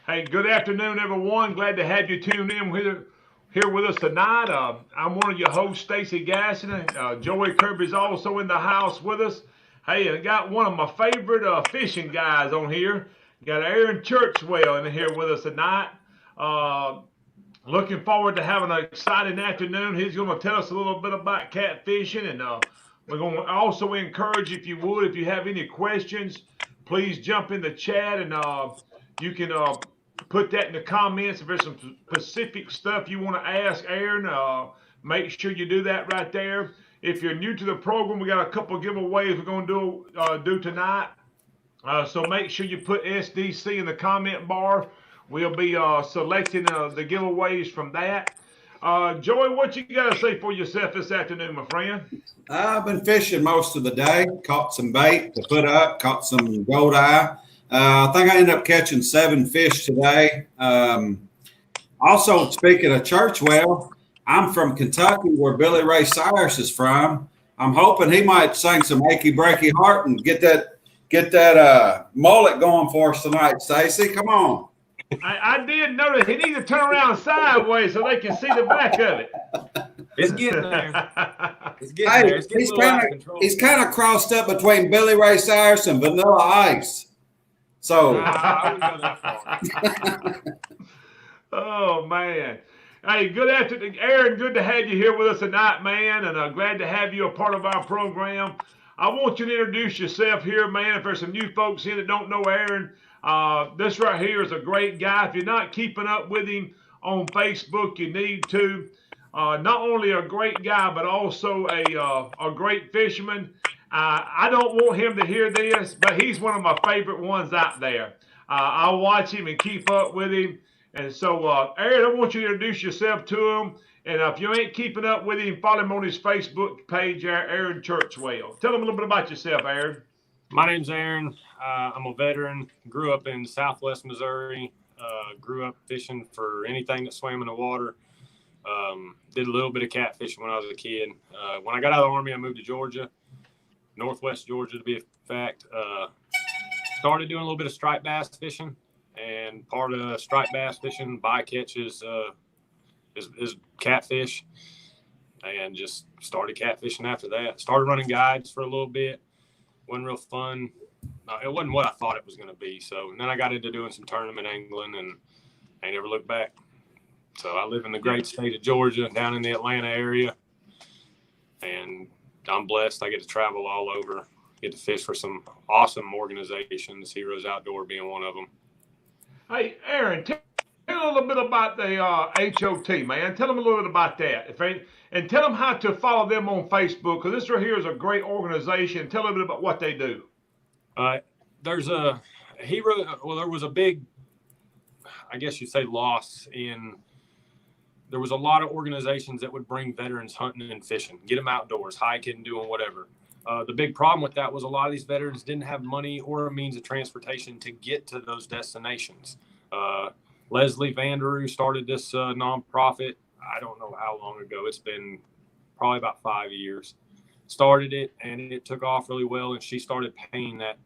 Hey, good afternoon, everyone. Glad to have you tuned in here with us tonight. I'm one of your hosts, Stacy Gasson. Joey Kirby's also in the house with us. Hey, I got one of my favorite fishing guys on here. Got Aaron Churchwell in here with us tonight. Uh, Looking forward to having an exciting afternoon. He's going to tell us a little bit about catfishing, and we're going to also encourage, if you would, if you have any questions, please jump in the chat, and you can put that in the comments. If there's some specific stuff you want to ask Aaron, make sure you do that right there. If you're new to the program, we got a couple of giveaways we're going to do tonight. So make sure you put SDC in the comment bar. We'll be selecting the giveaways from that. Joey, what you got to say for yourself this afternoon, my friend? I've been fishing most of the day. Caught some bait to put up. Caught some gold eye. I think I ended up catching 7 fish today. Also, speaking of Churchwell, I'm from Kentucky, where Billy Ray Cyrus is from. I'm hoping he might sing some "Achy Breaky Heart" and get that mullet going for us tonight. Stacy, come on. I did notice he needs to turn around sideways so they can see the back of it. It's getting there. It's getting there. It's getting a little out of control. He's kind of crossed up between Billy Ray Cyrus and Vanilla Ice. So I wouldn't go that far. Oh, man. Hey, good afternoon, Aaron. Good to have you here with us tonight, man, and glad to have you a part of our program. I want you to introduce yourself here, man. If there's some new folks here that don't know Aaron, this right here is a great guy. If you're not keeping up with him on Facebook, you need to. Not only a great guy, but also a great fisherman. I don't want him to hear this, but he's one of my favorite ones out there. I watch him and keep up with him. And so, Aaron, I want you to introduce yourself to him. And if you ain't keeping up with him, follow him on his Facebook page, Aaron Churchwell. Tell him a little bit about yourself, Aaron. My name's Aaron. I'm a veteran. Grew up in Southwest Missouri. Grew up fishing for anything that swam in the water. Did a little bit of catfishing when I was a kid. When I got out of the Army, I moved to Georgia, Northwest Georgia to be a fact. Started doing a little bit of striped bass fishing, and part of striped bass fishing, bycatch is catfish, and just started catfishing after that. Started running guides for a little bit. Wasn't real fun. It wasn't what I thought it was going to be. So and then I got into doing some tournament angling, and I never looked back. So I live in the great state of Georgia, down in the Atlanta area, and I'm blessed. I get to travel all over, get to fish for some awesome organizations, Heroes Outdoor being one of them. Hey, Aaron, tell a little bit about the HOT, man. Tell them a little bit about that. And tell them how to follow them on Facebook, because this right here is a great organization. Tell a little bit about what they do. There's a hero. Well, there was a big, I guess you'd say, loss in. There was a lot of organizations that would bring veterans hunting and fishing, get them outdoors, hiking, doing whatever. The big problem with that was a lot of these veterans didn't have money or a means of transportation to get to those destinations. Leslie Vanderoo started this nonprofit. I don't know how long ago. It's been probably about 5 years. Started it, and it took off really well, and she started paying that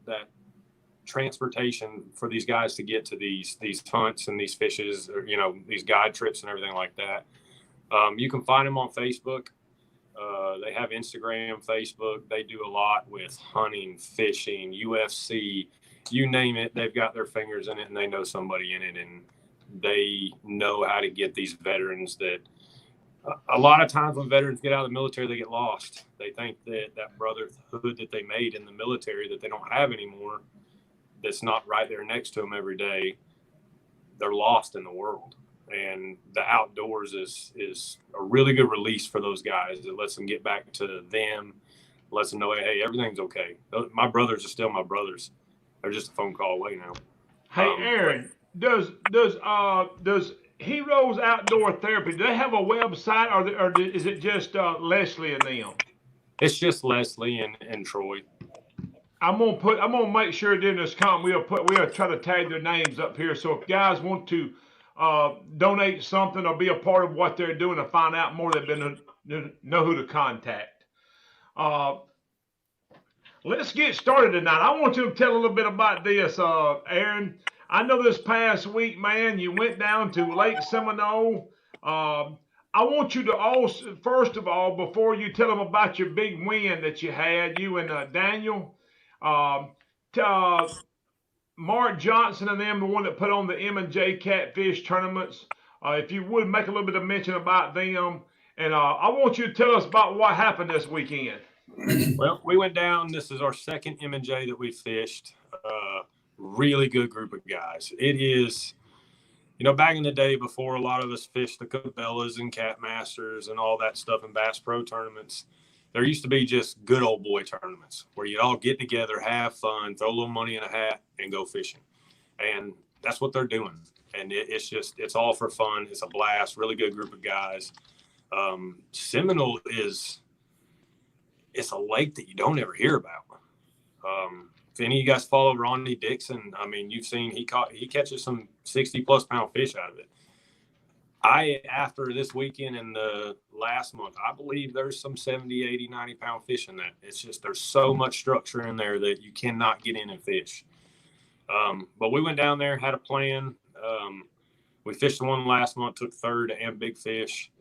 transportation for these guys to get to these hunts and these fishes, or, these guide trips and everything like that. You can find them on Facebook. They have Instagram, Facebook. They do a lot with hunting, fishing, UFC, you name it. They've got their fingers in it, and they know somebody in it, and they know how to get these veterans that a lot of times when veterans get out of the military, they get lost. They think that brotherhood that they made in the military that they don't have anymore, that's not right there next to them every day, they're lost in the world. And the outdoors is a really good release for those guys. It lets them get back to them, lets them know, hey, everything's okay. My brothers are still my brothers. They're just a phone call away now. Hey, Aaron, does Heroes Outdoor Therapy, do they have a website, or is it just Leslie and them? It's just Leslie and Troy. I'm gonna make sure during this comment we'll try to tag their names up here. So if guys want to donate something or be a part of what they're doing to find out more, they've been know who to contact. Let's get started tonight. I want you to tell a little bit about this, Aaron. I know this past week, man, you went down to Lake Seminole. I want you to also, first of all, before you tell them about your big win that you had, you and Daniel, um, t- uh, Mark Johnson and them, the one that put on the M&J Catfish tournaments. If you would make a little bit of mention about them, and I want you to tell us about what happened this weekend. Well, we went down. This is our second M&J that we fished. Really good group of guys. It is, back in the day before a lot of us fished the Cabela's and Cat Masters and all that stuff in Bass Pro tournaments, there used to be just good old boy tournaments where you'd all get together, have fun, throw a little money in a hat, and go fishing. And that's what they're doing. And it's all for fun. It's a blast. Really good group of guys. Seminole it's a lake that you don't ever hear about. If any of you guys follow Ronnie Dixon, I mean, you've seen he catches some 60+ pound fish out of it. After this weekend and the last month, I believe there's some 70, 80, 90 pound fish in that. It's just, there's so much structure in there that you cannot get in and fish. But we went down there, had a plan. We fished the one last month, took third and big fish,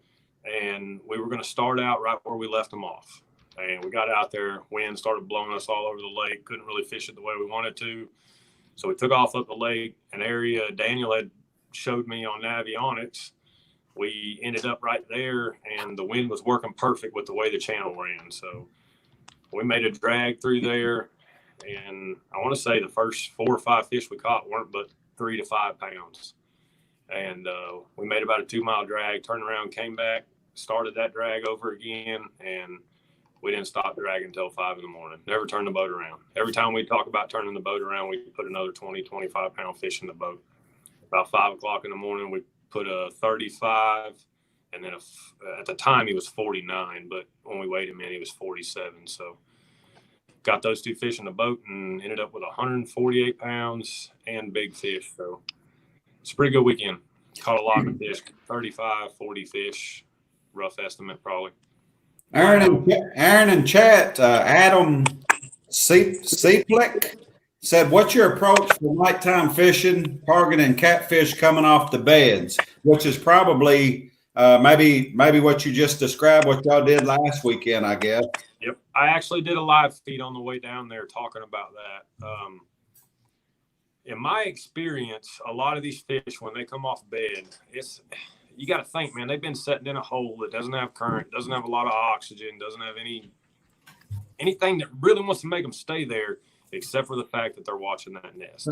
and we were going to start out right where we left them off. And we got out there, wind started blowing us all over the lake, couldn't really fish it the way we wanted to. So we took off up the lake, an area Daniel had showed me on Navionics. We ended up right there, and the wind was working perfect with the way the channel ran. So we made a drag through there, and I want to say the first 4 or 5 fish we caught weren't but 3 to 5 pounds. And we made about a 2-mile drag, turned around, came back, started that drag over again, and we didn't stop dragging until 5 in the morning. Never turned the boat around. Every time we talk about turning the boat around, we put another 20, 25 pound fish in the boat. About 5 o'clock in the morning, we put a 35, and then at the time he was 49, but when we weighed him in, he was 47. So got those 2 fish in the boat and ended up with 148 pounds and big fish. So it's a pretty good weekend. Caught a lot of fish, 35, 40 fish, rough estimate probably. Aaron and chat, Adam Seaplick said, what's your approach for nighttime fishing, targeting catfish coming off the beds, which is probably maybe what you just described, what y'all did last weekend, I guess. Yep. I actually did a live feed on the way down there talking about that. In my experience, a lot of these fish, when they come off bed, you got to think, man, they've been sitting in a hole that doesn't have current, doesn't have a lot of oxygen, doesn't have anything that really wants to make them stay there, except for the fact that they're watching that nest.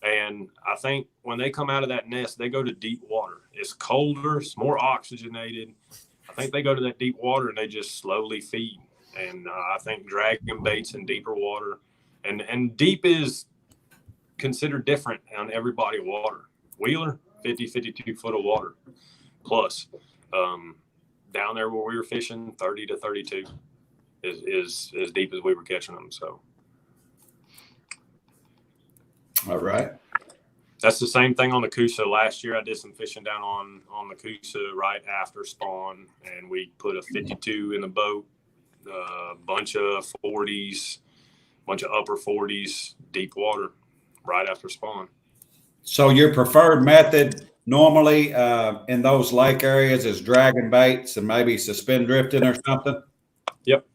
And I think when they come out of that nest, they go to deep water. It's colder, it's more oxygenated. I think they go to that deep water and they just slowly feed. And I think dragging baits in deeper water, and deep is considered different on every body of water. Wheeler, 50, 52 foot of water plus. Down there where we were fishing, 30 to 32 is as deep as we were catching them. So all right, that's the same thing on the Coosa. Last year I did some fishing down on the Coosa right after spawn, and we put a 52 in the boat, a bunch of 40s, bunch of upper 40s, deep water right after spawn. So your preferred method normally in those lake areas is dragging baits and maybe suspend drifting or something? Yep.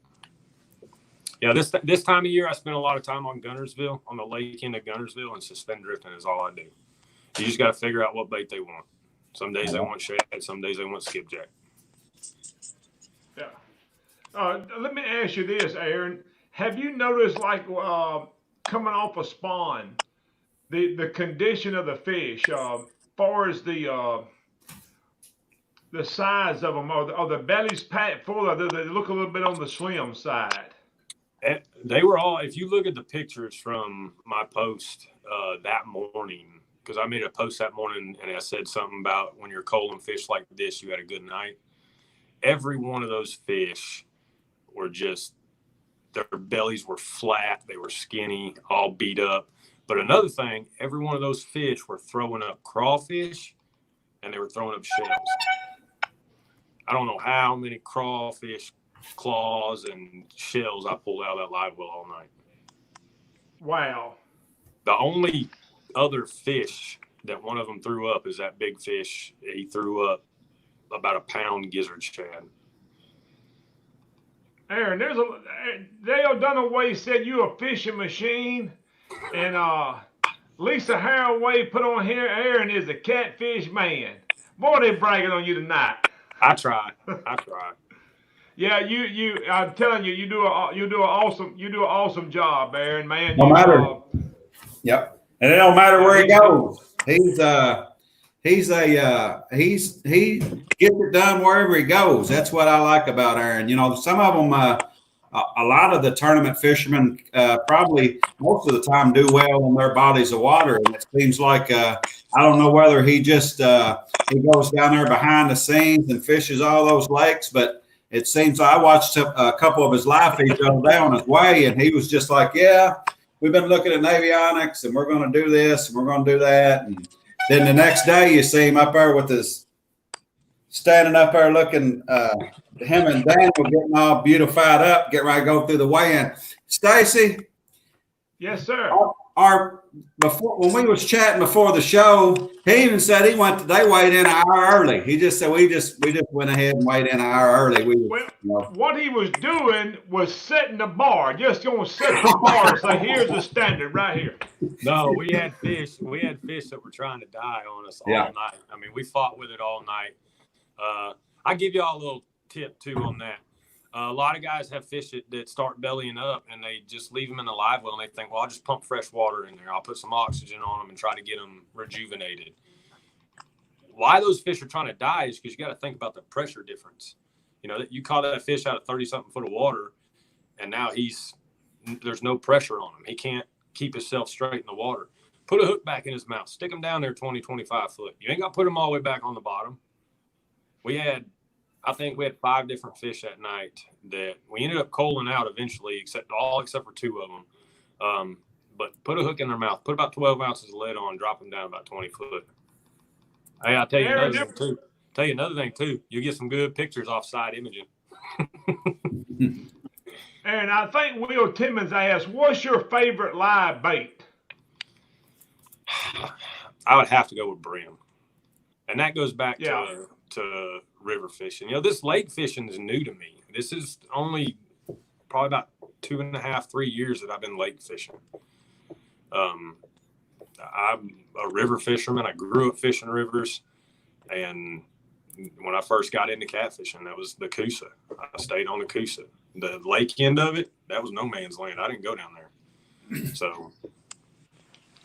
Yeah, this time of year, I spend a lot of time on Gunnersville, on the lake end of Gunnersville, and suspend drifting is all I do. You just got to figure out what bait they want. Some days they want shad, some days they want skipjack. Yeah. Let me ask you this, Aaron. Have you noticed, like, coming off a spawn, the condition of the fish, far as the size of them, or the bellies packed full, or they look a little bit on the slim side? They were all, if you look at the pictures from my post that morning, because I made a post that morning and I said something about when you're culling fish like this, you had a good night. Every one of those fish were just, their bellies were flat, they were skinny, all beat up. But another thing, every one of those fish were throwing up crawfish and they were throwing up shells. I don't know how many crawfish claws and shells I pulled out of that live well all night. Wow. The only other fish that one of them threw up is that big fish. He threw up about a pound gizzard shad. Aaron, Dale Dunaway said you a fishing machine, and Lisa Haraway put on here, Aaron is a catfish man. Boy, they bragging on you tonight. I try. Yeah, I'm telling you, you do an awesome job, Aaron, man. No matter. Yep. And it don't matter where he goes. He gets it done wherever he goes. That's what I like about Aaron. You know, some of them, a lot of the tournament fishermen probably most of the time do well in their bodies of water. And it seems like, I don't know whether he just, he goes down there behind the scenes and fishes all those lakes, but it seems I watched a couple of his live feeds the other day on his way, and he was just like, yeah, we've been looking at avionics and we're going to do this and we're going to do that. And then the next day you see him up there with his standing up there looking, him and Daniel getting all beautified up, get ready to go through the weigh-in. Stacy. Yes, sir. Before when we was chatting before the show, he even said they weighed in an hour early. He just said we just went ahead and weighed in an hour early. What he was doing was setting the bar, just going to set the bar and say, here's the standard right here. No, we had fish that were trying to die on us all night. I mean, we fought with it all night. I'll give y'all a little tip too on that. A lot of guys have fish that start bellying up and they just leave them in the live well and they think, well, I'll just pump fresh water in there. I'll put some oxygen on them and try to get them rejuvenated. Why those fish are trying to die is because you got to think about the pressure difference. You know, you caught that fish out of 30-something foot of water and now there's no pressure on him. He can't keep himself straight in the water. Put a hook back in his mouth. Stick him down there 20, 25 foot. You ain't got to put him all the way back on the bottom. I think we had 5 different fish that night that we ended up culling out eventually, except for 2 of them. But put a hook in their mouth, put about 12 ounces of lead on, drop them down about 20 foot. Hey, I'll tell you another thing too. You get some good pictures off side imaging. And I think Will Timmons asked, what's your favorite live bait? I would have to go with brim. And that goes back to river fishing. You know, this lake fishing is new to me. This is only probably about 2.5, 3 years that I've been lake fishing. I'm a river fisherman. I grew up fishing rivers. And when I first got into catfishing, that was the Coosa. I stayed on the Coosa. The lake end of it, that was no man's land. I didn't go down there. So.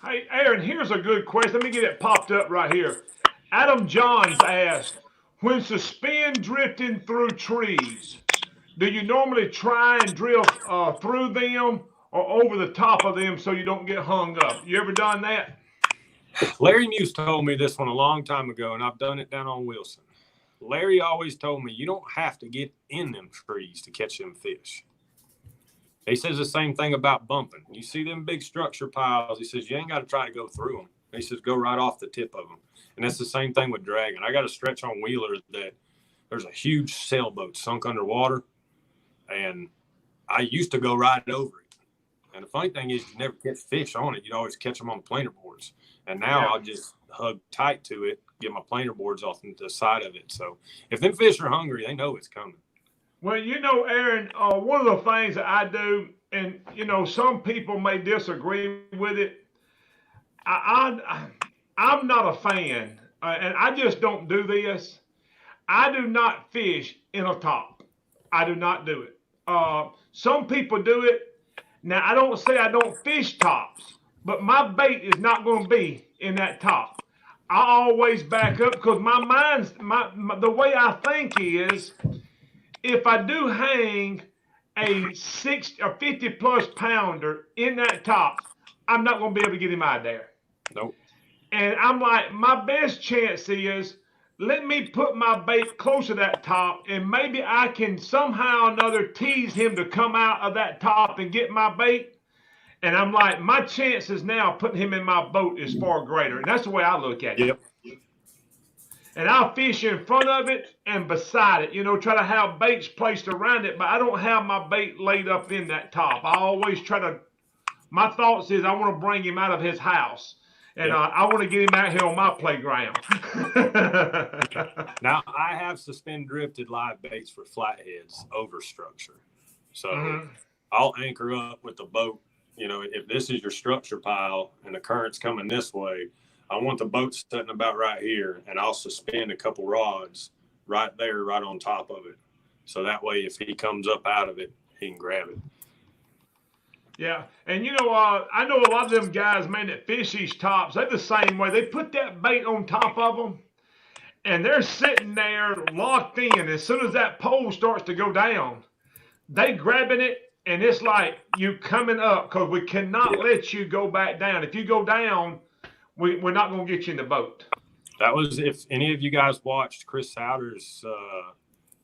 Hey, Aaron, here's a good question. Let me get it popped up right here. Adam Johns asked, when suspend drifting through trees, do you normally try and drill through them or over the top of them so you don't get hung up? You ever done that? Larry Muse told me this one a long time ago, and I've done it down on Wilson. Larry always told me you don't have to get in them trees to catch them fish. He says the same thing about bumping. You see them big structure piles. He says you ain't got to try to go through them. He says go right off the tip of them. And that's the same thing with dragging. I got a stretch on Wheeler that there's a huge sailboat sunk underwater, and I used to go right over it. And the funny thing is you never catch fish on it. You'd always catch them on planer boards. And now I'll just hug tight to it, get my planer boards off the side of it. So if them fish are hungry, they know it's coming. Well, you know, Aaron, one of the things that I do, and, you know, some people may disagree with it. I'm not a fan, and I just don't do this. I do not fish in a top. I do not do it. Some people do it. Now, I don't say I don't fish tops, but my bait is not going to be in that top. I always back up because the way I think is, if I do hang a 50 plus pounder in that top, I'm not going to be able to get him out of there. Nope. And I'm like, my best chance is let me put my bait close to that top, and maybe I can somehow or another tease him to come out of that top and get my bait. And I'm like, my chances now of putting him in my boat is far greater. And that's the way I look at it. Yep. And I'll fish in front of it and beside it, you know, try to have baits placed around it, but I don't have my bait laid up in that top. I always my thoughts is I want to bring him out of his house. and I want to get him out here on my playground. Now, I have suspend drifted live baits for flatheads over structure. So I'll anchor up with the boat. You know, if this is your structure pile and the current's coming this way, I want the boat sitting about right here, and I'll suspend a couple rods right there, right on top of it. So that way, if he comes up out of it, he can grab it. Yeah, and you know, I know a lot of them guys, man, that fish these tops, they're the same way. They put that bait on top of them, and they're sitting there locked in. As soon as that pole starts to go down, they grabbing it, and it's like you coming up, because we cannot let you go back down. If you go down, we're not going to get you in the boat. That was, if any of you guys watched Chris Souter's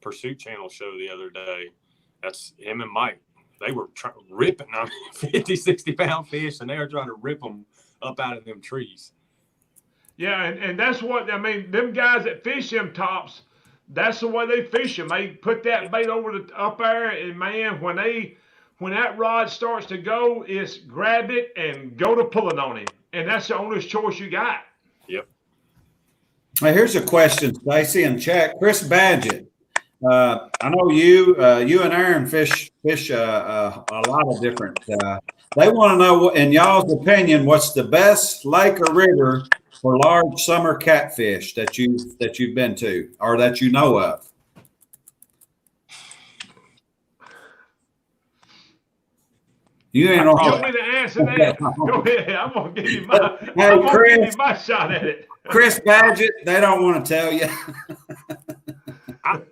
Pursuit Channel show the other day, that's him and Mike. They were ripping 50, 60-pound fish, and they were trying to rip them up out of them trees. Yeah, and that's what, I mean, them guys that fish them tops, that's the way they fish them. They put that bait over the up there, and man, when that rod starts to go, it's grab it and go to pulling on him. And that's the only choice you got. Yep. Now, here's a question, Stacy, in chat. Chris Badgett. I know you and Aaron fish a lot of different. They want to know, in y'all's opinion, what's the best lake or river for large summer catfish that you've been to or that you know of? You ain't You want me to answer that? Go ahead. I'm gonna give you my shot at it. Chris Badgett, they don't want to tell you. I'm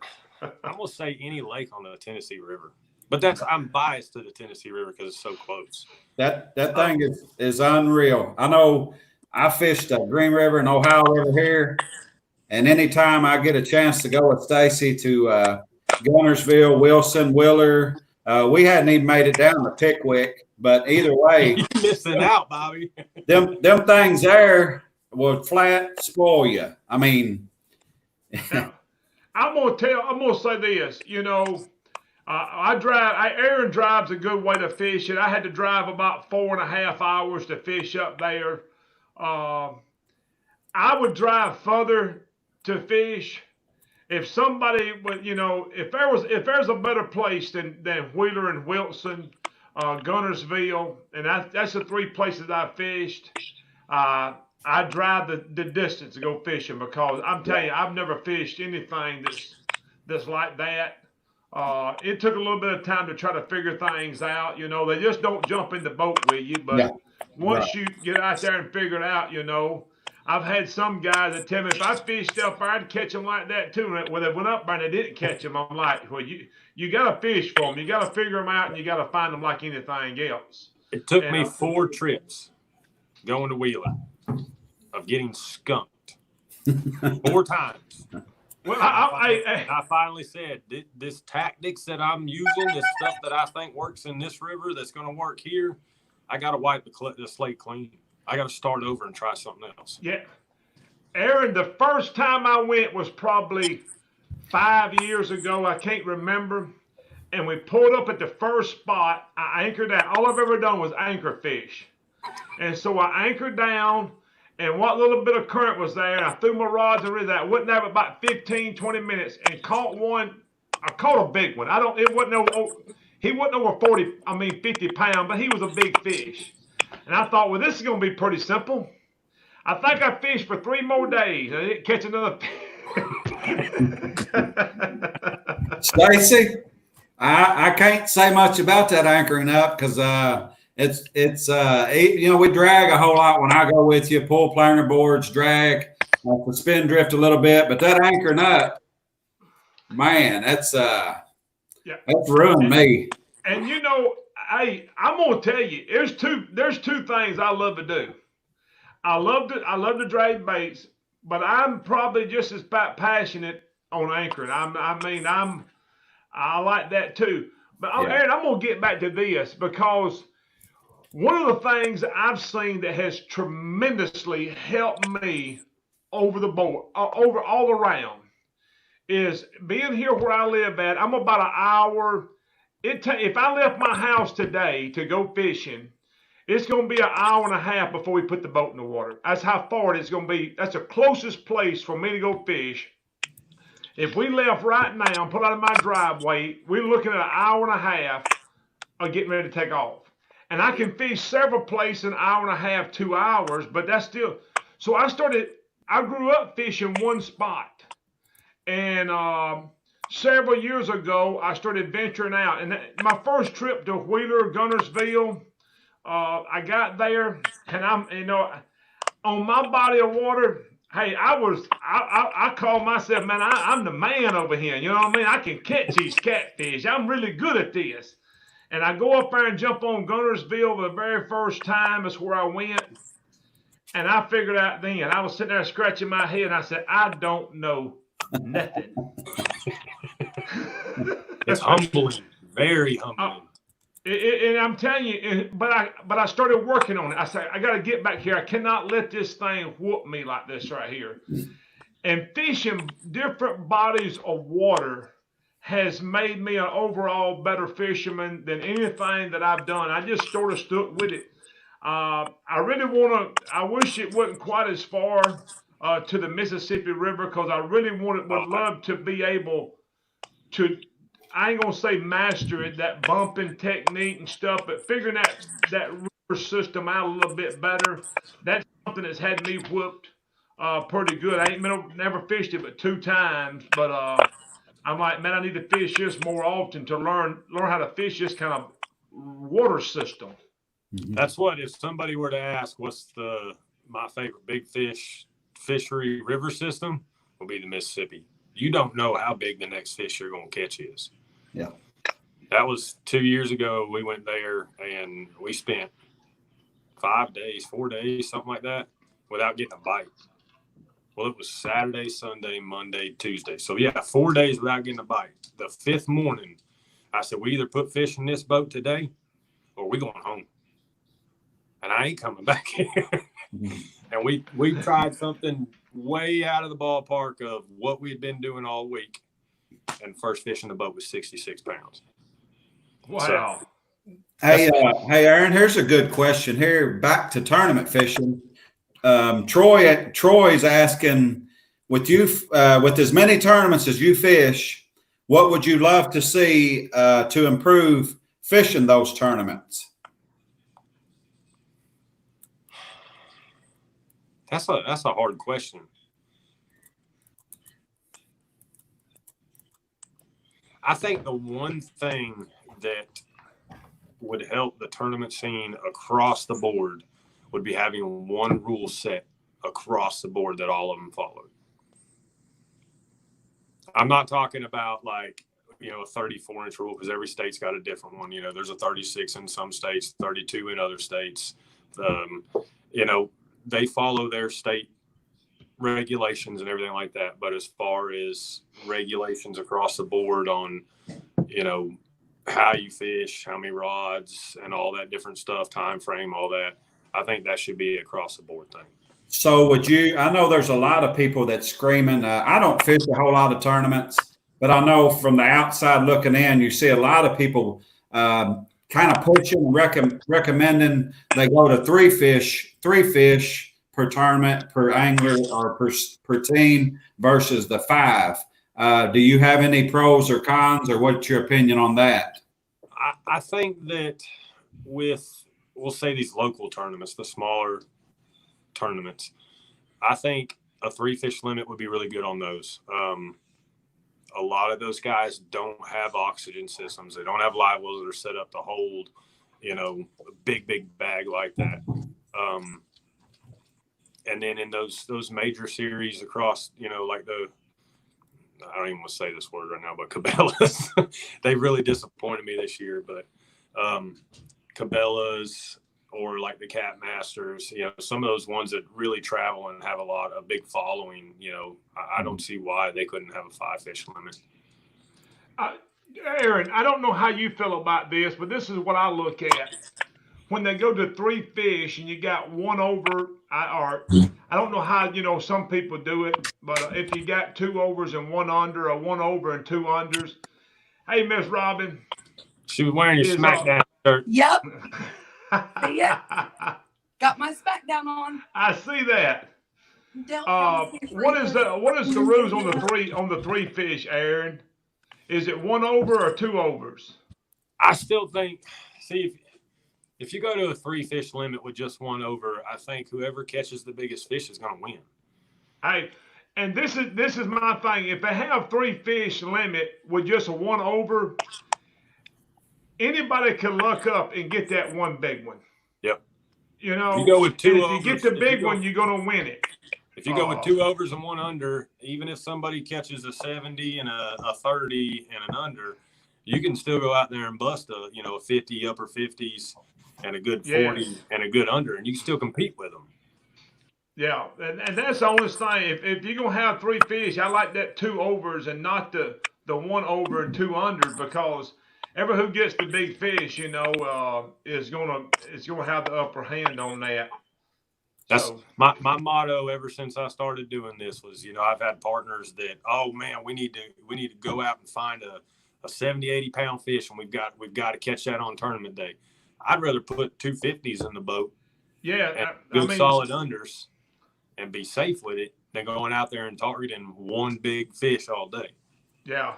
gonna say any lake on the Tennessee River, but I'm biased to the Tennessee River because it's so close. That thing is unreal. I know I fished the Green River and Ohio River here, and anytime I get a chance to go with Stacy to Gunnersville, Wilson, Willer, we hadn't even made it down to Pickwick, but either way, you're missing out, Bobby. them things there will flat spoil you. I mean. I'm gonna say this. You know, Aaron drives a good way to fish, and I had to drive about 4.5 hours to fish up there. I would drive further to fish if somebody would, you know, if there's a better place than Wheeler and Wilson, Gunnersville, and that's the 3 places I fished. I drive the distance to go fishing, because I'm telling you, I've never fished anything that's like that. It took a little bit of time to try to figure things out. You know, they just don't jump in the boat with you. But once you get out there and figure it out, you know, I've had some guys that tell me if I fished up there, I'd catch them like that too. And when they went up there and they didn't catch them, I'm like, well, you got to fish for them. You got to figure them out, and you got to find them like anything else. It took me 4 trips going to Wheeler of getting skunked 4 times. Well, I finally said, this tactics that I'm using, this stuff that I think works in this river that's going to work here, I got to wipe the slate clean. I got to start over and try something else. Yeah. Aaron, the first time I went was probably 5 years ago. I can't remember. And we pulled up at the first spot. I anchored out. All I've ever done was anchor fish. And so I anchored down, and what little bit of current was there, and I threw my rods and that. Went there about 15, 20 minutes and caught one. I caught a big one. He wasn't over 50 pounds, but he was a big fish. And I thought, well, this is going to be pretty simple. I think I fished for 3 more days. I didn't catch another Stacy, I can't say much about that anchoring up, because it's you know, we drag a whole lot when I go with you. Pull planer boards, drag, spin drift a little bit, but that anchoring up, man, that's ruined me. And you know, I'm gonna tell you, there's two things I love to do. I love to drag baits, but I'm probably just as passionate on anchoring. I like that too. But Aaron, I'm gonna get back to this, because one of the things that I've seen that has tremendously helped me over the board, over all around, is being here where I live at. I'm about an hour. If I left my house today to go fishing, It's going to be an hour and a half before we put the boat in the water. That's how far it's going to be. That's the closest place for me to go fish. If we left right now and put out of my driveway, we're looking at an hour and a half of getting ready to take off. And I can fish several places an hour and a half, 2 hours, but that's still. So I grew up fishing one spot. And several years ago, I started venturing out. And my first trip to Wheeler, Gunnersville, I got there, and on my body of water. Hey, I call myself, man, I'm the man over here. You know what I mean? I can catch these catfish. I'm really good at this. And I go up there and jump on Gunnersville for the very first time. That's where I went. And I figured out then, I was sitting there scratching my head, and I said, I don't know nothing. It's humbling, very humbling. And I'm telling you, but I started working on it. I said, I got to get back here. I cannot let this thing whoop me like this right here. And fishing different bodies of water has made me an overall better fisherman than anything that I've done. I just sort of stuck with it. I wish it wasn't quite as far to the Mississippi River, because I really would love to be able to, I ain't gonna say master it, that bumping technique and stuff, but figuring that river system out a little bit better. That's something that's had me whooped pretty good. I ain't never fished it but 2 times, but I'm like, man, I need to fish this more often to learn how to fish this kind of water system. That's what, if somebody were to ask, what's my favorite big fishery river system, will be the Mississippi. You don't know how big the next fish you're going to catch is. Yeah. That was 2 years ago. We went there and we spent 4 days, something like that, without getting a bite. Well, it was Saturday, Sunday, Monday, Tuesday. So, yeah, 4 days without getting a bite. The 5th morning, I said, we either put fish in this boat today or we going home. And I ain't coming back here. And we tried something way out of the ballpark of what we had been doing all week. And first fish in the boat was 66 pounds. Wow. So, Hey, Aaron, here's a good question here. Back to tournament fishing. Troy's asking, with as many tournaments as you fish, what would you love to see to improve fishing those tournaments? That's a hard question. I think the one thing that would help the tournament scene across the board would be having one rule set across the board that all of them followed. I'm not talking about like, a 34-inch rule, because every state's got a different one. There's a 36 in some states, 32 in other states. They follow their state regulations and everything like that. But as far as regulations across the board on, how you fish, how many rods, and all that different stuff, time frame, all that, I think that should be across the board thing. So I know there's a lot of people that's screaming. I don't fish a whole lot of tournaments, but I know from the outside looking in, you see a lot of people kind of pushing and recommending they go to three fish per tournament, per angler, or per team versus the 5. Do you have any pros or cons, or what's your opinion on that? I think that we'll say these local tournaments, the smaller tournaments, I think a 3 fish limit would be really good on those. A lot of those guys don't have oxygen systems. They don't have live wells that are set up to hold, a big bag like that. And then in those major series across, like I don't even want to say this word right now, but Cabela's, they really disappointed me this year. But Cabela's, or like the Cat Masters, some of those ones that really travel and have a big following, I don't see why they couldn't have a 5 fish limit. Aaron, I don't know how you feel about this, but this is what I look at. When they go to 3 fish and you got one over, I don't know how, some people do it, but if you got 2 overs and 1 under, or 1 over and 2 unders. Hey, Miss Robin. She was wearing your SmackDown shirt. Yep. See ya. Got my smack down on. I see that. Dealt from the What is the rules on the three fish, Aaron? Is it one over or two overs? I still think, see, if you go to a 3 fish limit with just one over, I think whoever catches the biggest fish is going to win. Hey, and this is my thing. If they have 3 fish limit with just a one over, anybody can luck up and get that one big one. Yep. You know, you go with 2 if overs, you get the big one, you're gonna win it. If you go with 2 overs and 1 under, even if somebody catches a 70 and a 30 and an under, you can still go out there and bust a 50, upper 50s, and a good 40 and a good under, and you can still compete with them. Yeah, and that's the only thing. If you're gonna have 3 fish, I like that 2 overs and not the 1 over and 2 under, because ever who gets the big fish, is gonna have the upper hand on that. That's my motto ever since I started doing this was, I've had partners that, oh man, we need to go out and find a 70, 80 pound fish, and we've got to catch that on tournament day. I'd rather put 250s in the boat. Yeah, and solid unders and be safe with it than going out there and targeting one big fish all day. Yeah.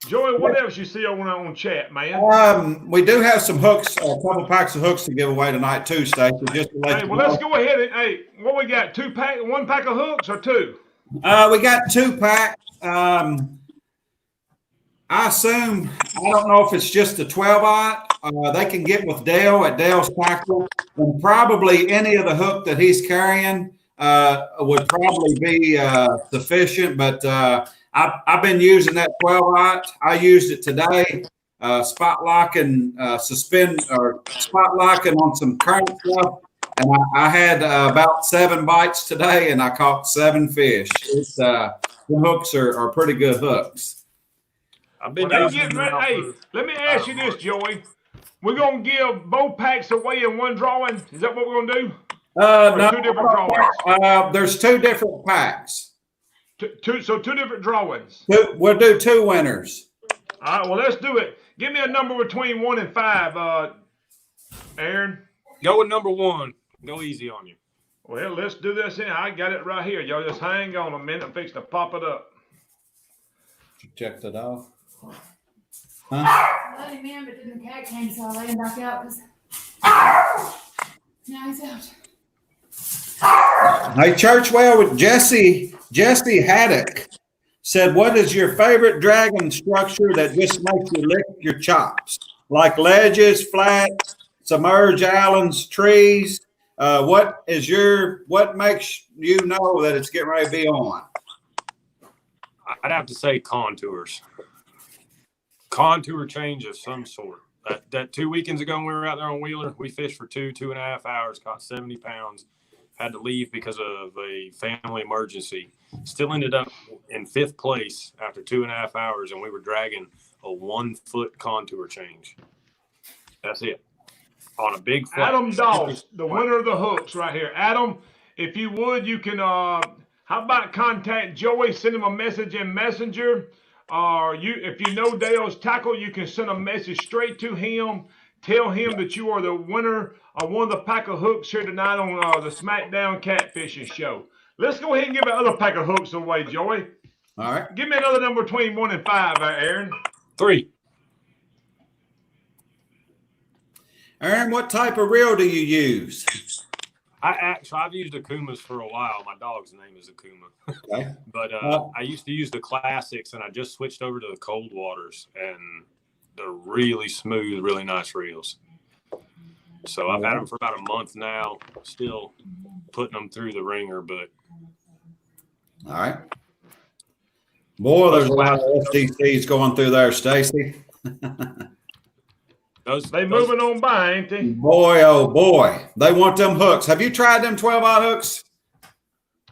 Joey, what else you see on chat, man? We do have some hooks, a couple packs of hooks to give away tonight too, Stacey. Just to let you know. Let's go ahead and what we got? 1 pack of hooks or 2? We got 2 packs. I assume, I don't know if it's just a 12-aught. They can get with Dale at Dale's Tackle, and probably any of the hook that he's carrying would probably be sufficient. But I've been using that 12-aught. I used it today, spot locking, spot locking on some current stuff. And I had about 7 bites today, and I caught 7 fish. The hooks are pretty good hooks. I've been let me ask you this, Joey. We're going to give both packs away in one drawing. Is that what we're going to do? No, 2 different drawings? There's 2 different packs. So 2 different drawings. We'll do 2 winners. All right, well, let's do it. Give me a number between 1 and 5, Aaron. Go with number 1. Go easy on you. Well, let's do this in. I got it right here. Y'all just hang on a minute. I'm fixing to pop it up. You checked it off? Huh? I let him in, but then the cat came, so I let him back out because now he's out. Hey, Churchwell with Jesse Haddock said, what is your favorite dragon structure that just makes you lick your chops? Like ledges, flats, submerged islands, trees. What makes you know that it's getting ready to be on? I'd have to say contours. Contour change of some sort. That 2 weekends ago when we were out there on Wheeler, we fished for 2.5 hours, caught 70 pounds, had to leave because of a family emergency. Still ended up in 5th place after 2.5 hours, and we were dragging a 1-foot contour change. That's it. On a big flat. Adam Dawes, the winner of the hooks right here. Adam, if you would, you can, how about contact Joey, send him a message in Messenger. If you know Dale's Tackle, you can send a message straight to him. Tell him that you are the winner of one of the pack of hooks here tonight on the SmackDown Catfishing Show. Let's go ahead and give the other pack of hooks away, Joey. All right. Give me another number between 1 and 5, Aaron. 3. Aaron, what type of reel do you use? I've used Akumas for a while. My dog's name is Akuma. Okay. But I used to use the classics, and I just switched over to the cold waters, and they're really smooth, really nice reels. So I've had them for about a month now, still putting them through the ringer. But all right. Boy, there's a lot of STCs going through there, Stacy. They moving on by, ain't they? Boy, oh boy, they want them hooks. Have you tried them 12-aught hooks,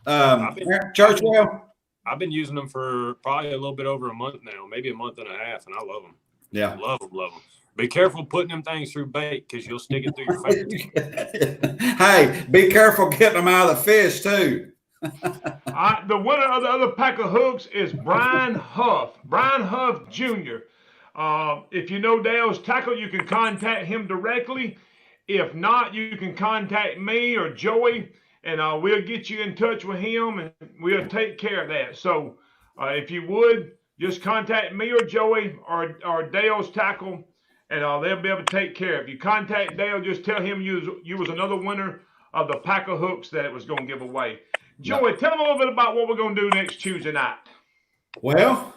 Churchwell? I've been using them for probably a little bit over a month now, maybe a month and a half, and I love them. Yeah, love them. Be careful putting them things through bait because you'll stick it through your fingers. Hey, be careful getting them out of the fish too. The winner of the other pack of hooks is Brian Huff. Brian Huff Jr. If you know Dale's Tackle, you can contact him directly. If not, you can contact me or Joey, and we'll get you in touch with him, and we'll take care of that. So if you would, just contact me or Joey or Dale's Tackle, and they'll be able to take care of you. Contact Dale, just tell him you was another winner of the pack of hooks that it was going to give away. Joey, tell them a little bit about what we're going to do next Tuesday night. Well,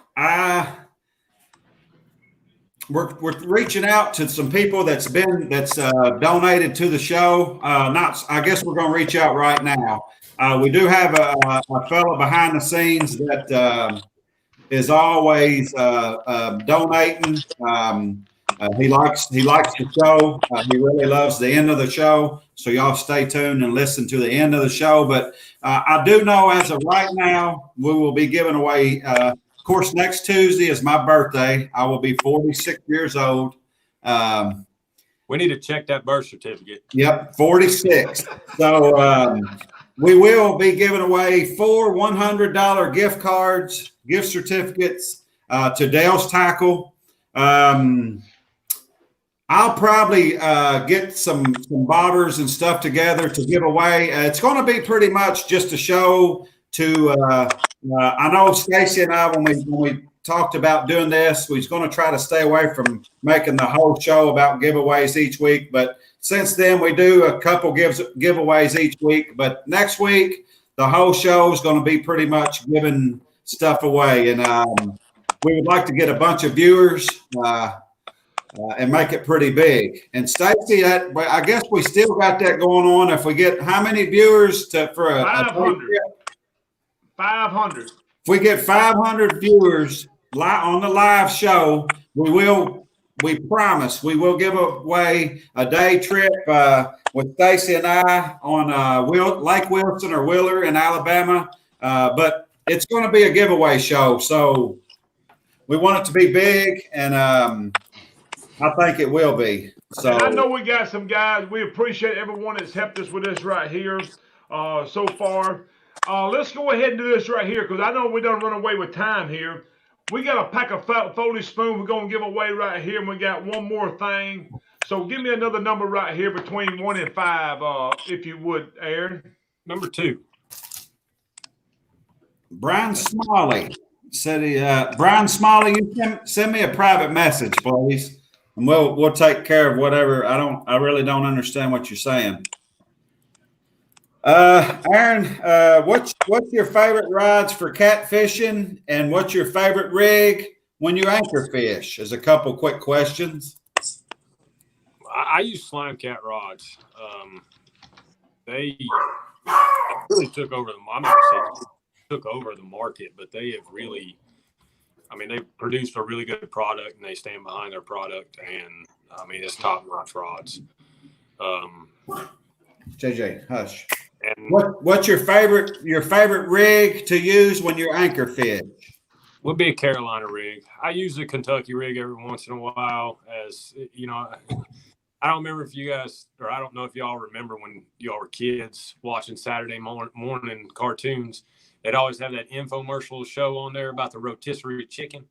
we're reaching out to some people that's donated to the show. I guess we're going to reach out right now. We do have a fellow behind the scenes that is always donating. He likes the show. He really loves the end of the show. So y'all stay tuned and listen to the end of the show. But I do know as of right now, we will be giving away. Of course, next Tuesday is my birthday. I will be 46 years old. We need to check that birth certificate. Yep, 46. So we will be giving away 4 $100 gift certificates to Dale's Tackle. I'll probably get some bobbers and stuff together to give away. It's going to be pretty much just a show to. I know Stacy and I, when we talked about doing this, we was going to try to stay away from making the whole show about giveaways each week. But since then, we do a couple giveaways each week. But next week, the whole show is going to be pretty much giving stuff away, and we would like to get a bunch of viewers. And make it pretty big. And Stacy, I guess we still got that going on. If we get how many viewers for a 500. 500. If we get 500 viewers on the live show, we promise we will give away a day trip with Stacy and I on Lake Wilson or Wheeler in Alabama. But it's going to be a giveaway show. So we want it to be big, and I think it will be. So and I know we got some guys. We appreciate everyone that's helped us with this right here so far. Let's go ahead and do this right here because I know we don't run away with time here. We got a pack of Foley spoon we're going to give away right here, and we got one more thing. So give me another number right here between 1 and 5, if you would, Aaron. Number 2. Brian Smalley said, Brian Smalley, you send me a private message, please. And we'll take care of whatever. I really don't understand what you're saying. Aaron, what's your favorite rides for catfishing, and what's your favorite rig when you anchor fish? Is a couple quick questions. I use Slime Cat rods. They really took over the market, but they have really. I mean, they produce a really good product, and they stand behind their product. And I mean, it's top-notch rods. JJ, hush. And what's your favorite rig to use when you anchor fish? Would be a Carolina rig. I use a Kentucky rig every once in a while. As you know, I don't remember if you guys, or I don't know if y'all remember when y'all were kids watching Saturday morning cartoons. They'd always have that infomercial show on there about the rotisserie chicken.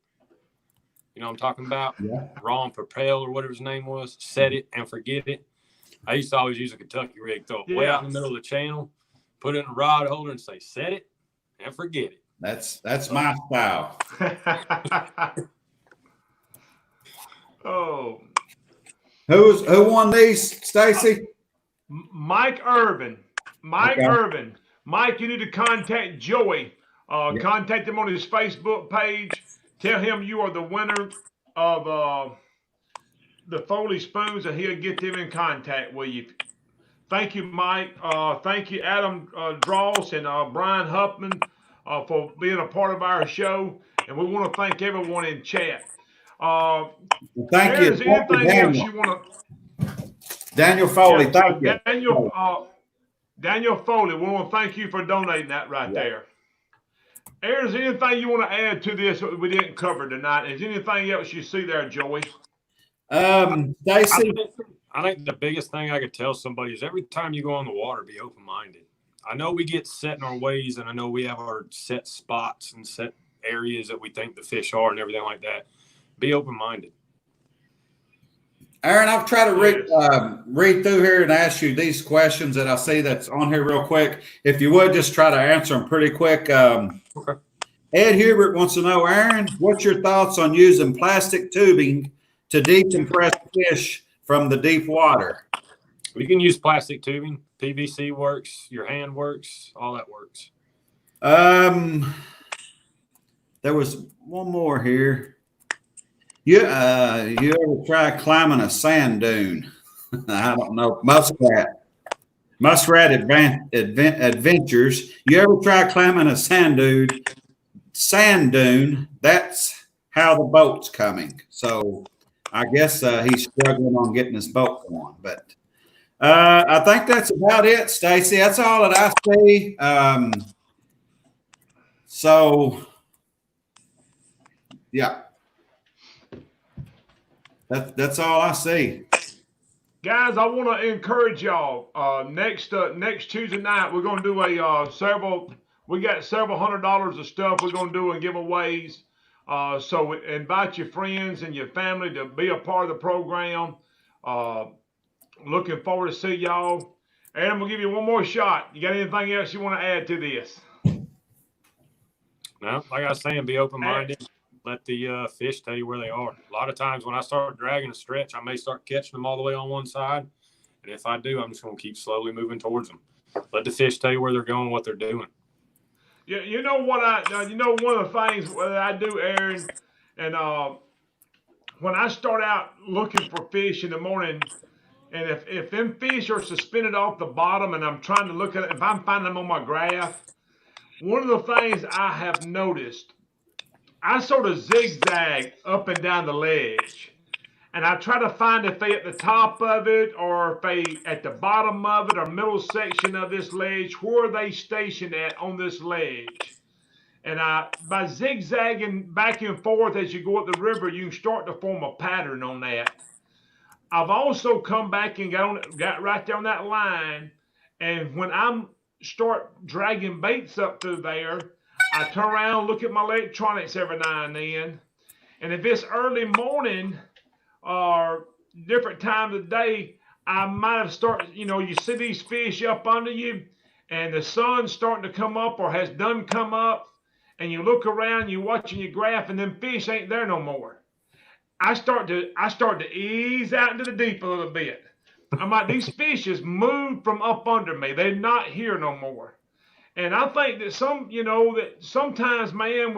You know what I'm talking about? Yeah. Ron Propel or whatever his name was. Set it and forget it. I used to always use a Kentucky rig, throw it way out in the middle of the channel, put it in a rod holder and say, set it and forget it. That's my style. Oh. Who won these, Stacy? Mike Irvin. Okay. Irvin. Mike, you need to contact Joey. Contact him on his Facebook page. Tell him you are the winner of the Foley spoons, and he'll get them in contact with you. Thank you, Mike. Thank you, Adam Dross and Brian Huffman for being a part of our show. And we want to thank everyone in chat. Thank you. Is there anything else you want to? Daniel Foley, thank you. Daniel Foley, we want to thank you for donating that right there. Aaron, is there anything you want to add to this that we didn't cover tonight? Is there anything else you see there, Joey? Stacy? I think the biggest thing I could tell somebody is every time you go on the water, be open-minded. I know we get set in our ways, and I know we have our set spots and set areas that we think the fish are and everything like that. be open-minded. Aaron, I'll try to read through here and ask you these questions that I see that's on here real quick. If you would, just try to answer them pretty quick. Okay. Ed Hubert wants to know, Aaron, what's your thoughts on using plastic tubing to decompress fish from the deep water? You can use plastic tubing. PVC works. Your hand works. All that works. There was one more here. You ever try climbing a sand dune? I don't know. Muskrat Adventures. You ever try climbing a sand dune? That's how the boat's coming. So I guess he's struggling on getting his boat going. But I think that's about it, Stacy. That's all that I see. So yeah. That's all I see. Guys, I want to encourage y'all. Next Tuesday night, we're going to do we got several $100 of stuff we're going to do in giveaways. So invite your friends and your family to be a part of the program. Looking forward to see y'all. And I'm going to give you one more shot. You got anything else you want to add to this? No, like I was saying, be open-minded. Let the fish tell you where they are. A lot of times when I start dragging a stretch, I may start catching them all the way on one side. And if I do, I'm just going to keep slowly moving towards them. Let the fish tell you where they're going, what they're doing. Yeah, you know what one of the things that I do, Aaron, and when I start out looking for fish in the morning, and if them fish are suspended off the bottom and I'm trying to look at it, if I'm finding them on my graph, one of the things I have noticed, I sort of zigzag up and down the ledge, and I try to find if they at the top of it or if they at the bottom of it or middle section of this ledge, where are they stationed at on this ledge? And by zigzagging back and forth as you go up the river, you can start to form a pattern on that. I've also come back and got right there on that line, and when I'm start dragging baits up through there, I turn around, look at my electronics every now and then, and if it's early morning or different time of the day, I might have started, you see these fish up under you, and the sun's starting to come up or has done come up, and you look around, you're watching your graph, and them fish ain't there no more. I start to ease out into the deep a little bit. I'm like, these fish has moved from up under me. They're not here no more. And I think that that sometimes, man,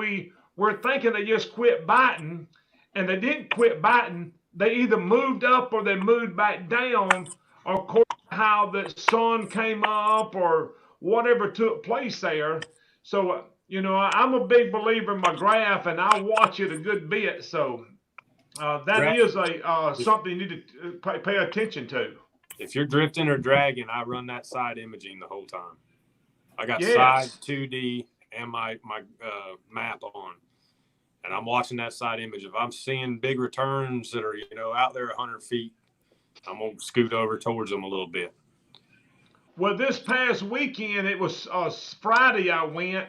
we're thinking they just quit biting, and they didn't quit biting. They either moved up or they moved back down, or according to how the sun came up or whatever took place there. So, I'm a big believer in my graph, and I watch it a good bit. So that is something you need to pay attention to. If you're drifting or dragging, I run that side imaging the whole time. I got Yes. side 2D and my map on, and I'm watching that side image. If I'm seeing big returns that are out there 100 feet, I'm gonna scoot over towards them a little bit. Well, this past weekend, it was Friday. I went,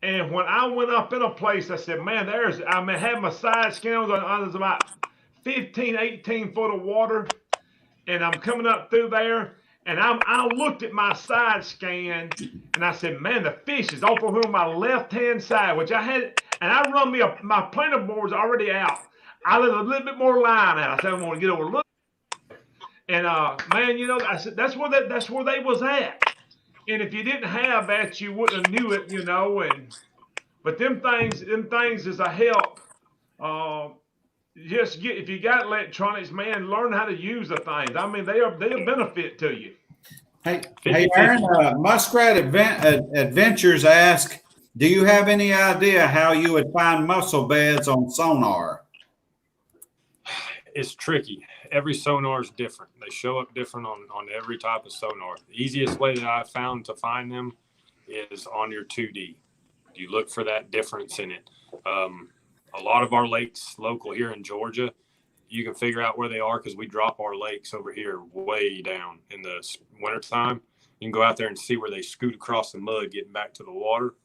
and when I went up in a place, I said, "Man, I had my side scans on. There's about 15, 18 foot of water." And I'm coming up through there, and I looked at my side scan, and I said, "Man, the fish is off over on my left-hand side," which I had, and I run my planer board's already out. I let a little bit more line out. I said, "I want to get over a little," and man, I said that's where they was at. And if you didn't have that, you wouldn't have knew it, but them things is a help. If you got electronics, man, learn how to use the things. I mean, they'll benefit to you. Hey, Aaron, Muskrat Adventures ask, do you have any idea how you would find mussel beds on sonar? It's tricky. Every sonar is different. They show up different on every type of sonar. The easiest way that I've found to find them is on your 2D. You look for that difference in it. A lot of our lakes local here in Georgia, you can figure out where they are because we drop our lakes over here way down in the wintertime. You can go out there and see where they scoot across the mud getting back to the water.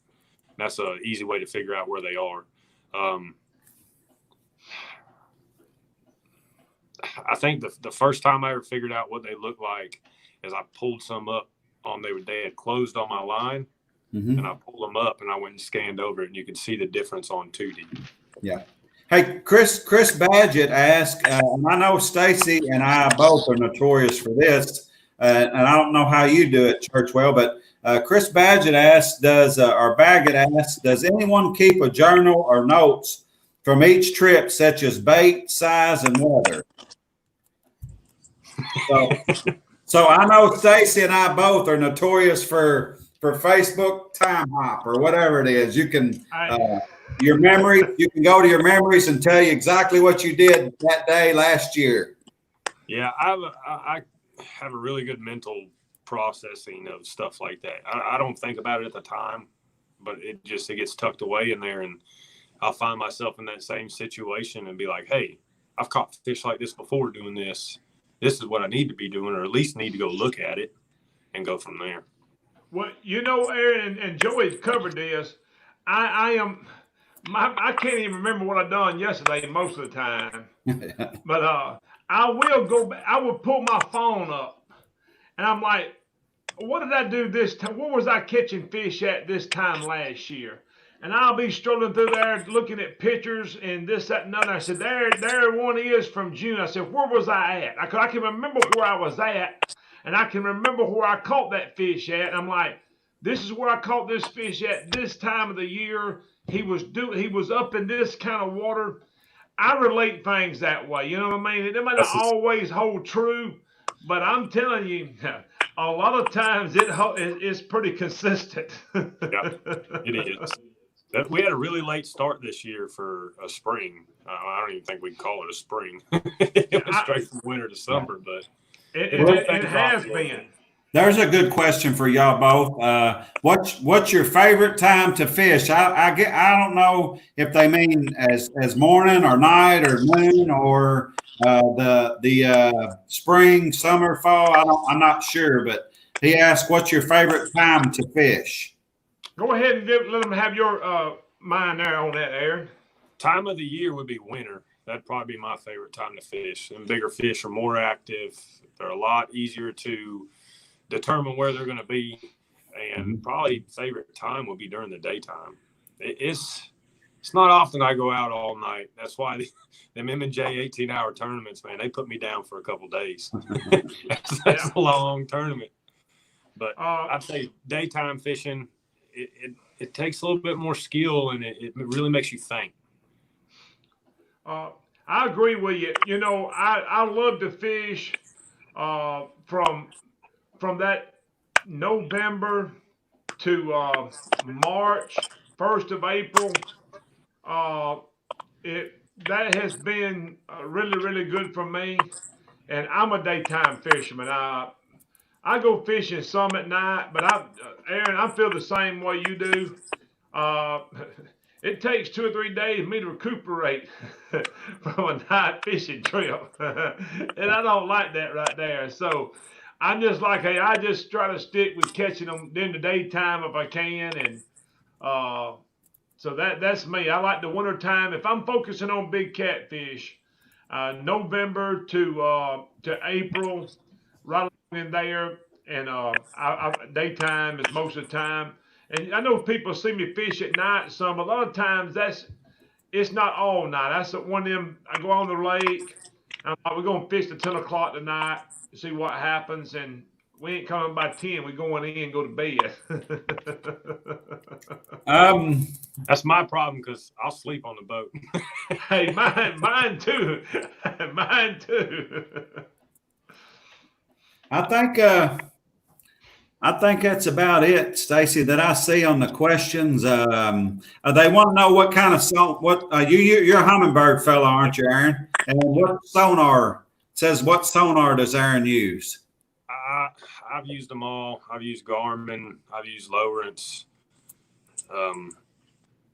And that's an easy way to figure out where they are. I think the first time I ever figured out what they looked like is I pulled some up they had closed on my line, and I pulled them up and I went and scanned over it, and you could see the difference on 2D. Yeah. Hey, Chris Badgett asked, and I know Stacy and I both are notorious for this, and I don't know how you do it, Churchwell, but Chris Badgett asked, or Baggett asked, does anyone keep a journal or notes from each trip, such as bait, size, and weather? So I know Stacy and I both are notorious for Facebook time hop or whatever it is. You can your memory. You can go to your memories and tell you exactly what you did that day last year. Yeah, I have a really good mental processing of stuff like that. I don't think about it at the time, but it gets tucked away in there, and I'll find myself in that same situation and be like, hey, I've caught fish like this before doing this. This is what I need to be doing, or at least need to go look at it and go from there. Well, Aaron and Joey covered this. I can't even remember what I done yesterday most of the time. But I will go back. I will pull my phone up, and I'm like, what did I do this time? Where was I catching fish at this time last year? And I'll be strolling through there looking at pictures and this, that, and other. I said, there one is from June. I said, where was I at? I can remember where I was at, and I can remember where I caught that fish at. And I'm like, this is where I caught this fish at this time of the year. He was up in this kind of water. I relate things that way. You know what I mean? It might not always hold true, but I'm telling you, a lot of times it's pretty consistent. Yeah, it is. We had a really late start this year for a spring. I don't even think we'd call it a spring. It was straight from winter to summer, but it has been. There's a good question for y'all both. What's your favorite time to fish? I don't know if they mean as morning or night or noon or the spring, summer, fall. I'm not sure, but he asked, what's your favorite time to fish? Go ahead and let them have your mind there on that, Aaron. Time of the year would be winter. That'd probably be my favorite time to fish. And bigger fish are more active. They're a lot easier to determine where they're going to be. And probably favorite time would be during the daytime. It's not often I go out all night. That's why them M&J 18-hour tournaments, man, they put me down for a couple days. That's a long tournament. But I'd say daytime fishing, it takes a little bit more skill, and it really makes you think. I agree with you. I love to fish from that November to March, 1st of April. That has been really, really good for me. And I'm a daytime fisherman. I go fishing some at night, but Aaron, I feel the same way you do. It takes 2 or 3 days for me to recuperate from a night fishing trip. And I don't like that right there. So I'm just like, hey, I just try to stick with catching them in the daytime if I can. And so that's me. I like the winter time. If I'm focusing on big catfish, November to April, right in there, and daytime is most of the time. And I know people see me fish at night some. A lot of times it's not all night. That's one of them. I go on the lake. We're going to fish till 10 o'clock tonight to see what happens. And we ain't coming by 10. We're going in and go to bed. That's my problem because I'll sleep on the boat. Hey, mine too. Mine too. I think that's about it, Stacy, that I see on the questions. They want to know what kind of you're a hummingbird fellow, aren't you, Aaron? And what sonar does Aaron use? I've used them all. I've used Garmin. I've used Lowrance.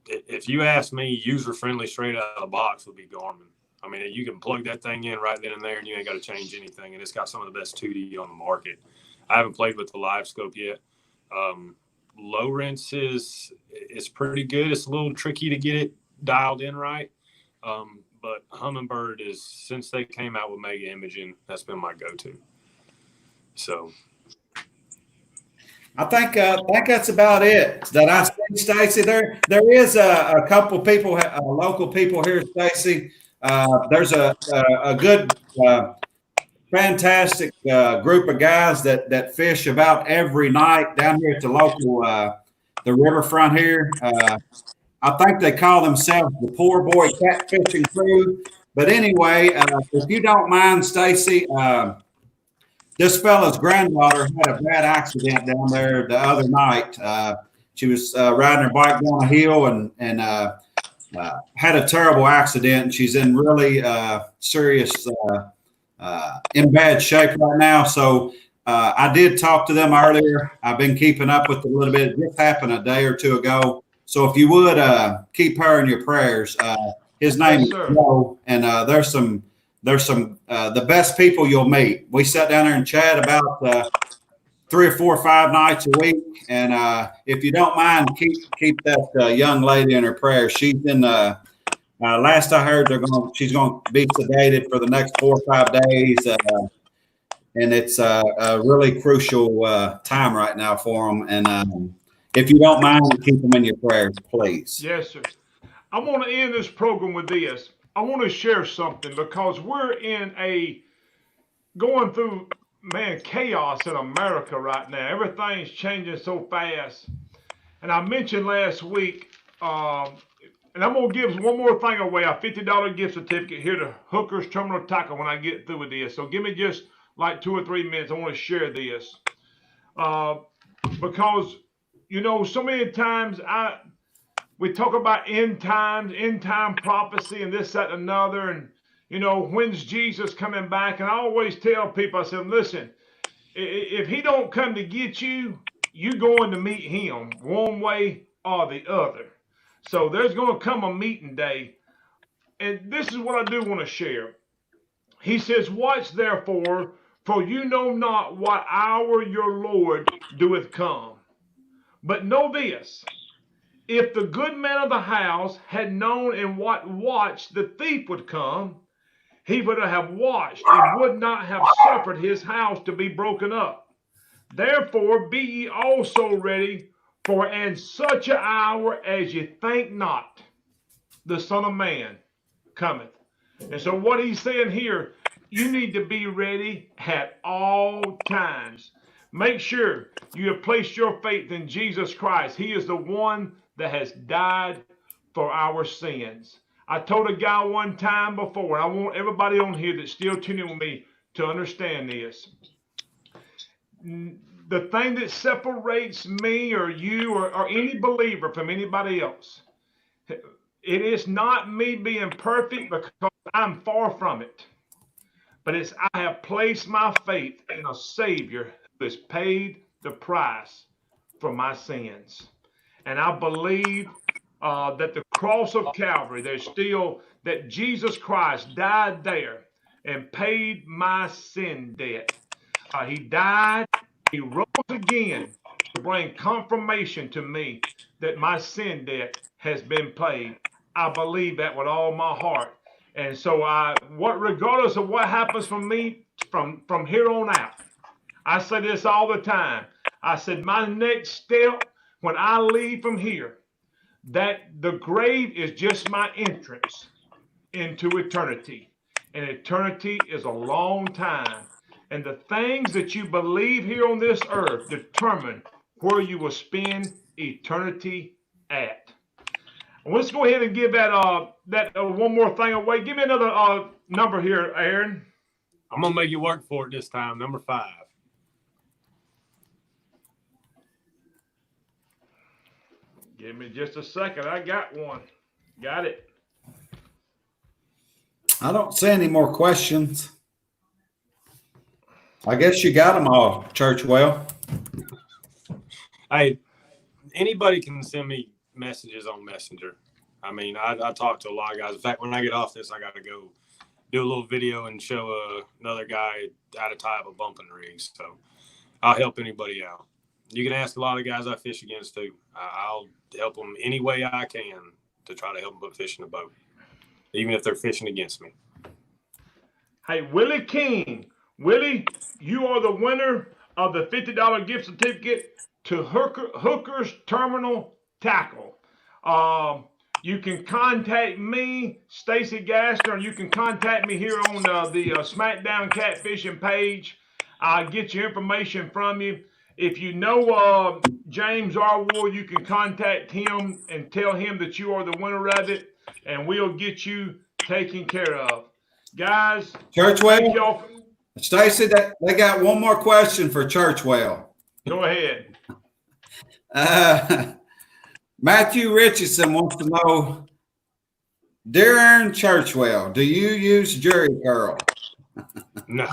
If you ask me, user-friendly straight out of the box would be Garmin. I mean, you can plug that thing in right then and there, and you ain't got to change anything. And it's got some of the best 2D on the market. I haven't played with the live scope yet. Lowrance is pretty good. It's a little tricky to get it dialed in right. But But hummingbird is, since they came out with mega imaging, that's been my go-to. So I think that's about it that I see, Stacy. There is a couple people, local people here, Stacy. There's a good, fantastic group of guys that fish about every night down here at the local the riverfront here. I think they call themselves the Poor Boy Catfishing Crew. But anyway, if you don't mind, Stacy. This fella's granddaughter had a bad accident down there the other night. She was riding her bike down a hill and had a terrible accident. She's in really serious, in bad shape right now. So I did talk to them earlier. I've been keeping up with it a little bit. It just happened a day or two ago. So if you would keep her in your prayers. His name is Joe, and there's some the best people you'll meet. We sat down there and chat about 3 or 4 or 5 nights a week. And if you don't mind, keep that young lady in her prayers. She's in. Last I heard, she's going to be sedated for the next 4 or 5 days, and it's a really crucial time right now for them. And if you don't mind, keep them in your prayers, please. Yes, sir. I want to end this program with this. I want to share something because we're going through, man, chaos in America right now. Everything's changing so fast. And I mentioned last week, and I'm going to give one more thing away, a $50 gift certificate here to Hooker's Terminal Tackle when I get through with this. So give me just like 2 or 3 minutes. I want to share this. Because, so many times we talk about end time prophecy and this, that, and another. And, when's Jesus coming back? And I always tell people, I said, listen, if he don't come to get you, you're going to meet him one way or the other. So there's going to come a meeting day. And this is what I do want to share. He says, watch therefore, for you know not what hour your Lord doeth come. But know this, if the good man of the house had known in what watch the thief would come, he would have watched and would not have suffered his house to be broken up. Therefore be ye also ready, for in such an hour as ye think not, the Son of Man cometh. And so what he's saying here, you need to be ready at all times. Make sure you have placed your faith in Jesus Christ. He is the one that has died for our sins. I told a guy one time before, and I want everybody on here that's still tuning with me to understand this. The thing that separates me or you or any believer from anybody else, it is not me being perfect because I'm far from it. But it's I have placed my faith in a Savior who has paid the price for my sins. And I believe that the cross of Calvary, that Jesus Christ died there and paid my sin debt. He died, he rose again to bring confirmation to me that my sin debt has been paid. I believe that with all my heart. And so regardless of what happens from me from here on out, I say this all the time. I said my next step when I leave from here, that the grave is just my entrance into eternity. And eternity is a long time. And the things that you believe here on this earth determine where you will spend eternity at. Let's go ahead and give that one more thing away. Give me another number here, Aaron. I'm going to make you work for it this time. Number 5. Give me just a second. I got one. Got it. I don't see any more questions. I guess you got them all, Churchwell. Hey, anybody can send me messages on Messenger. I mean, I talk to a lot of guys. In fact, when I get off this, I got to go do a little video and show another guy how to tie up a bumping rig. So I'll help anybody out. You can ask a lot of guys I fish against too. I'll help them any way I can to try to help them put fish in the boat. even if they're fishing against me. Hey, Willie King. Willie, you are the winner of the $50 gift certificate to Hooker's Terminal Tackle. You can contact me, Stacy Gassner, or you can contact me here on the SmackDown Catfishing page. I'll get your information from you. If you know James Arward, you can contact him and tell him that you are the winner of it, and we'll get you taken care of. Guys, thank Churchwell, y'all. Stacy, they got one more question for Churchwell. Go ahead. Matthew Richardson wants to know, during Churchwell, do you use jury curl? No.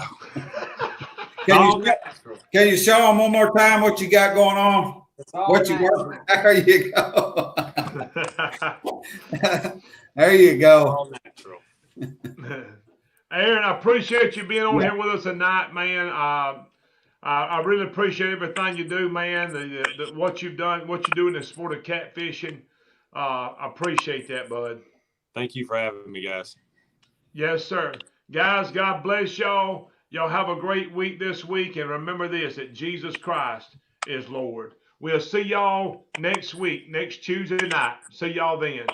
Can you show them one more time what you got going on? What you got? There you go. There you go. All natural. Aaron, I appreciate you being on here with us tonight, man. I really appreciate everything you do, man. What you've done, what you do in the sport of catfishing. I appreciate that, bud. Thank you for having me, guys. Yes, sir. Guys, God bless y'all. Y'all have a great week this week. And remember this, that Jesus Christ is Lord. We'll see y'all next week, next Tuesday night. See y'all then.